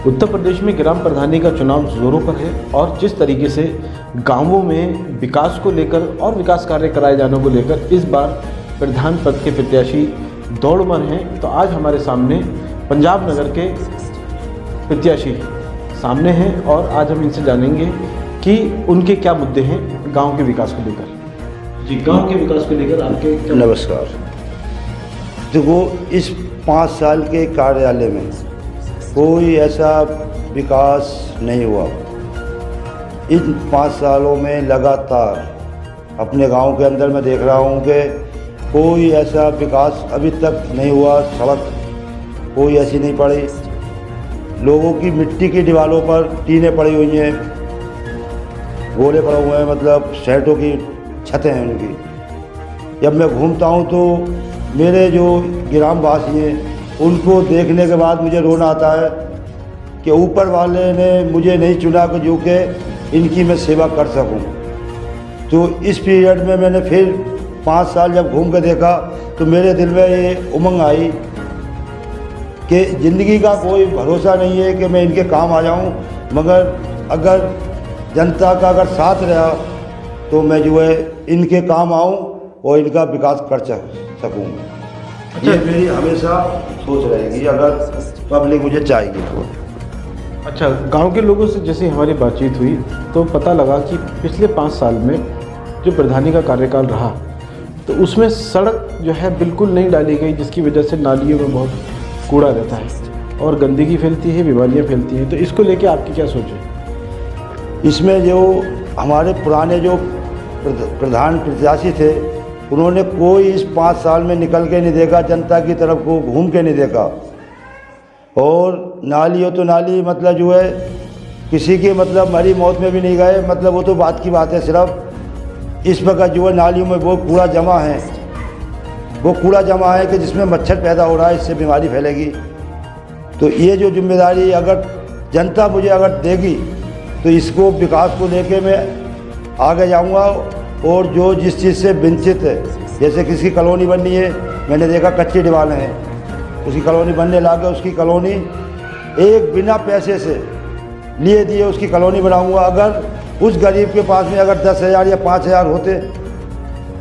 उत्तर प्रदेश में ग्राम प्रधानी का चुनाव जोरों पर है और जिस तरीके से गांवों में विकास को लेकर और विकास कार्य कराए जाने को लेकर इस बार प्रधान पद के प्रत्याशी दौड़ में हैं, तो आज हमारे सामने पंजाब नगर के प्रत्याशी सामने हैं और आज हम इनसे जानेंगे कि उनके क्या मुद्दे हैं गांव के विकास को लेकर। जी, गांव के विकास को लेकर आपके क्या? नमस्कार। देखो, इस 5 साल के कार्यालय में कोई ऐसा विकास नहीं हुआ। इन 5 सालों में लगातार अपने गांव के अंदर मैं देख रहा हूं कि कोई ऐसा विकास अभी तक नहीं हुआ। सड़क कोई ऐसी नहीं पड़ी, लोगों की मिट्टी की दीवारों पर टीनें पड़ी हुई हैं, गोले पड़े हुए हैं, मतलब शर्टों की छतें हैं उनकी। जब मैं घूमता हूं तो मेरे जो ग्रामवासी हैं उनको देखने के बाद मुझे रोना आता है कि ऊपर वाले ने मुझे नहीं चुना कि जो कि इनकी मैं सेवा कर सकूं। तो इस पीरियड में मैंने फिर 5 साल जब घूम कर देखा तो मेरे दिल में ये उमंग आई कि ज़िंदगी का कोई भरोसा नहीं है कि मैं इनके काम आ जाऊं, मगर अगर जनता का अगर साथ रहा तो मैं जो है इनके काम आऊं और इनका विकास कर सकूँ। ये मेरी हमेशा सोच रहेगी अगर पब्लिक मुझे चाहेगी तो। अच्छा, गांव के लोगों से जैसे हमारी बातचीत हुई तो पता लगा कि पिछले 5 साल में जो प्रधानी का कार्यकाल रहा तो उसमें सड़क जो है बिल्कुल नहीं डाली गई, जिसकी वजह से नालियों में बहुत कूड़ा रहता है और गंदगी फैलती है, बीमारियां फैलती हैं। तो इसको लेके आपकी क्या सोच है? इसमें जो हमारे पुराने जो प्रधान प्रत्याशी थे उन्होंने कोई इस 5 साल में निकल के नहीं देखा, जनता की तरफ को घूम के नहीं देखा। और नाली हो तो नाली, मतलब जो है किसी के मतलब मरी मौत में भी नहीं गए, मतलब वो तो बात की बात है। सिर्फ इस वक्त जो है नालियों में वो कूड़ा जमा है, वो कूड़ा जमा है कि जिसमें मच्छर पैदा हो रहा है, इससे बीमारी फैलेगी। तो ये जो जिम्मेदारी अगर जनता मुझे अगर देगी तो इसको विकास को लेके मैं आगे जाऊंगा। और जो जिस चीज़ से वंचित है, जैसे किसी कॉलोनी बननी है, मैंने देखा कच्ची दीवारें हैं, उसकी कॉलोनी बनने लगा, उसकी कॉलोनी एक बिना पैसे से लिए दिए उसकी कॉलोनी बनाऊंगा। अगर उस गरीब के पास में अगर 10,000 या 5,000 होते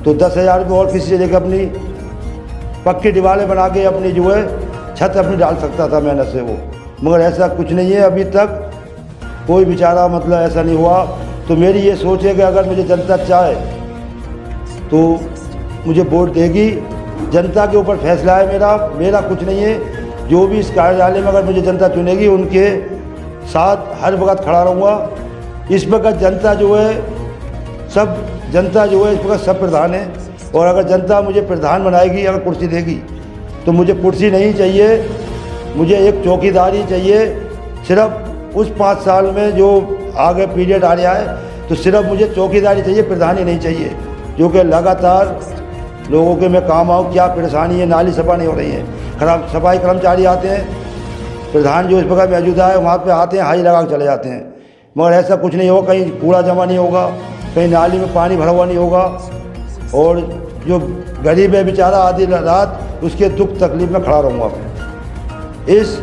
तो 10,000 में और किसी से लेकर अपनी पक्की दीवारें बना के अपनी जो है छत अपनी डाल सकता था मेहनत से वो, मगर ऐसा कुछ नहीं है। अभी तक कोई बेचारा मतलब ऐसा नहीं हुआ। तो मेरी ये सोच है कि अगर मुझे जनता चाहे तो मुझे वोट देगी। जनता के ऊपर फैसला है मेरा कुछ नहीं है। जो भी इस कार्यालय में अगर मुझे जनता चुनेगी उनके साथ हर वक्त खड़ा रहूँगा। इस वक्त जनता जो है इस वक्त सब प्रधान है, और अगर जनता मुझे प्रधान बनाएगी, अगर कुर्सी देगी तो मुझे कुर्सी नहीं चाहिए, मुझे एक चौकीदारी चाहिए। सिर्फ उस 5 साल में जो आगे पीरियड आ रहा है तो सिर्फ मुझे चौकीदारी चाहिए, प्रधानी नहीं चाहिए, जो कि लगातार लोगों के मैं काम आऊँ। क्या परेशानी है, नाली सफा नहीं हो रही है, खराब सफाई कर्मचारी आते हैं, प्रधान जो इस प्रकार मौजूदा है वहाँ पे आते हैं, हाई लगा के चले जाते हैं, मगर ऐसा कुछ नहीं होगा। कहीं कूड़ा जमा नहीं होगा, कहीं नाली में पानी भरा हुआ नहीं होगा। और जो गरीब है बेचारा आधी रात उसके दुख तकलीफ में खड़ा रहूँगा मैं। इस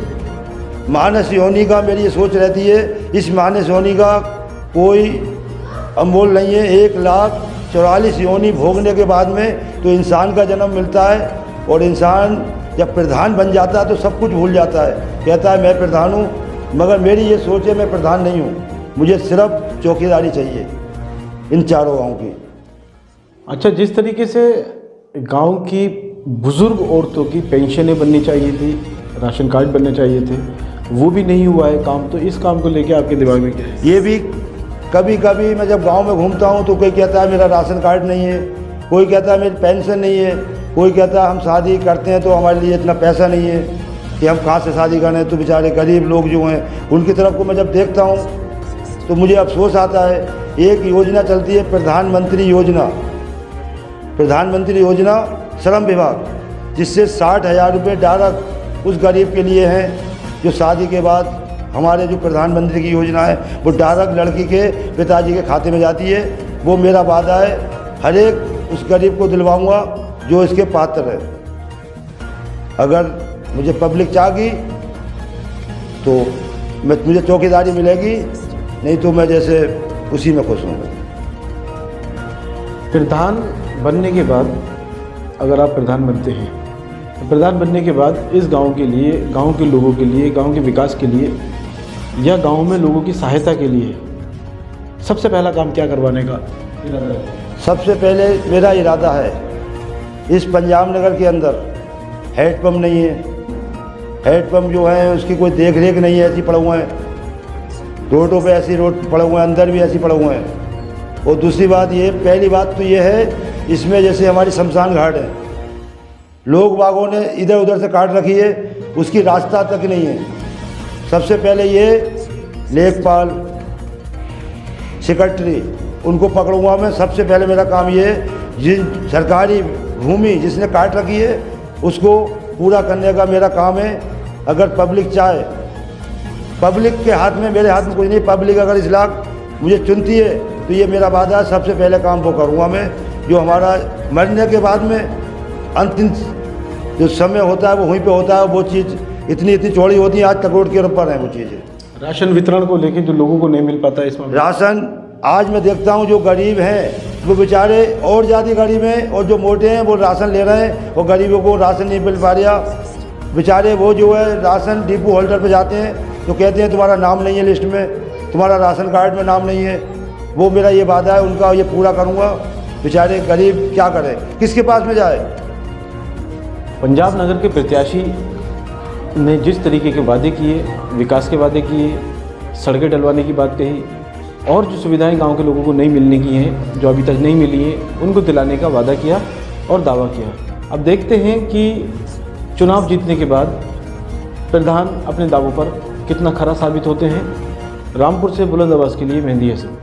मानस योनि का मेरी ये सोच रहती है, इस मानस योनि का कोई अमोल नहीं है। 1,44,000 योनि भोगने के बाद में तो इंसान का जन्म मिलता है, और इंसान जब प्रधान बन जाता है तो सब कुछ भूल जाता है, कहता है मैं प्रधान हूँ, मगर मेरी ये सोच है मैं प्रधान नहीं हूँ, मुझे सिर्फ चौकीदारी चाहिए इन चारों गाँव की। अच्छा, जिस तरीके से गांव की बुजुर्ग औरतों की पेंशनें बननी चाहिए थी, राशन कार्ड बनने चाहिए थे, वो भी नहीं हुआ है काम, तो इस काम को लेके आपके दिमाग में क्या है? ये भी कभी कभी मैं जब गांव में घूमता हूं तो कोई कहता है मेरा राशन कार्ड नहीं है, कोई कहता है मेरी पेंशन नहीं है, कोई कहता है हम शादी करते हैं तो हमारे लिए इतना पैसा नहीं है कि हम कहाँ से शादी करें। तो बेचारे गरीब लोग जो हैं उनकी तरफ को मैं जब देखता हूँ तो मुझे अफसोस आता है। एक योजना चलती है प्रधानमंत्री योजना श्रम विभाग, जिससे 60,000 रुपये डायरेक्ट उस गरीब के लिए हैं जो शादी के बाद हमारे जो प्रधानमंत्री की योजना है वो डायरेक्ट लड़की के पिताजी के खाते में जाती है। वो मेरा वादा है, हर एक उस गरीब को दिलवाऊंगा जो इसके पात्र है। अगर मुझे पब्लिक चाहेगी तो मुझे चौकीदारी मिलेगी, नहीं तो मैं जैसे उसी में खुश हूँ। प्रधान बनने के बाद अगर आप प्रधान बनते हैं तो प्रधान बनने के बाद इस गांव के लिए, गांव के लोगों के लिए, गांव के विकास के लिए या गांव में लोगों की सहायता के लिए सबसे पहला काम क्या करवाने का इरादा है? सबसे पहले मेरा इरादा है, इस पंजाब नगर के अंदर हेड पंप नहीं है। हेड पंप जो है उसकी कोई देख रेख नहीं है, ऐसी पड़े हुए हैं। रोडों पे ऐसी रोड पड़े हुए हैं, अंदर भी ऐसी पड़े हुए हैं। और दूसरी बात ये, पहली बात तो ये है, इसमें जैसे हमारी शमशान घाट है, लोग बागों ने इधर उधर से काट रखी है, उसकी रास्ता तक नहीं है। सबसे पहले ये लेखपाल, सेक्रेटरी, उनको पकड़ूंगा मैं। सबसे पहले मेरा काम ये, जिस सरकारी भूमि जिसने काट रखी है उसको पूरा करने का मेरा काम है। अगर पब्लिक चाहे, पब्लिक के हाथ में, मेरे हाथ में कुछ नहीं, पब्लिक अगर इस लाख मुझे चुनती है तो ये मेरा वादा है, सबसे पहले काम वो करूँगा मैं। जो हमारा मरने के बाद में अंतिम जो समय होता है वो वहीं पे होता है, वो चीज़ इतनी चौड़ी होती है, आज तक रोड के ऊपर है वो चीज़ें। राशन वितरण को लेकर जो लोगों को नहीं मिल पाता है इसमें, राशन आज मैं देखता हूँ जो गरीब हैं वो बेचारे और ज़्यादा गरीब हैं, और जो मोटे हैं वो राशन ले रहे हैं और गरीबों को राशन नहीं मिल पा रहा। बेचारे वो जो है राशन डिपो होल्डर पे जाते हैं तो कहते हैं तुम्हारा नाम नहीं है लिस्ट में, तुम्हारा राशन कार्ड में नाम नहीं है। वो मेरा ये वादा है, उनका ये पूरा करूँगा। बेचारे गरीब क्या करें, किसके पास में जाए। पंजाब नगर के प्रत्याशी ने जिस तरीके के वादे किए, विकास के वादे किए, सड़कें डलवाने की बात कही और जो सुविधाएं गांव के लोगों को नहीं मिलने की हैं, जो अभी तक नहीं मिली हैं, उनको दिलाने का वादा किया और दावा किया। अब देखते हैं कि चुनाव जीतने के बाद प्रधान अपने दावों पर कितना खरा साबित होते हैं। रामपुर से बुलंद आवाज़ के लिए मेहंदी हसन।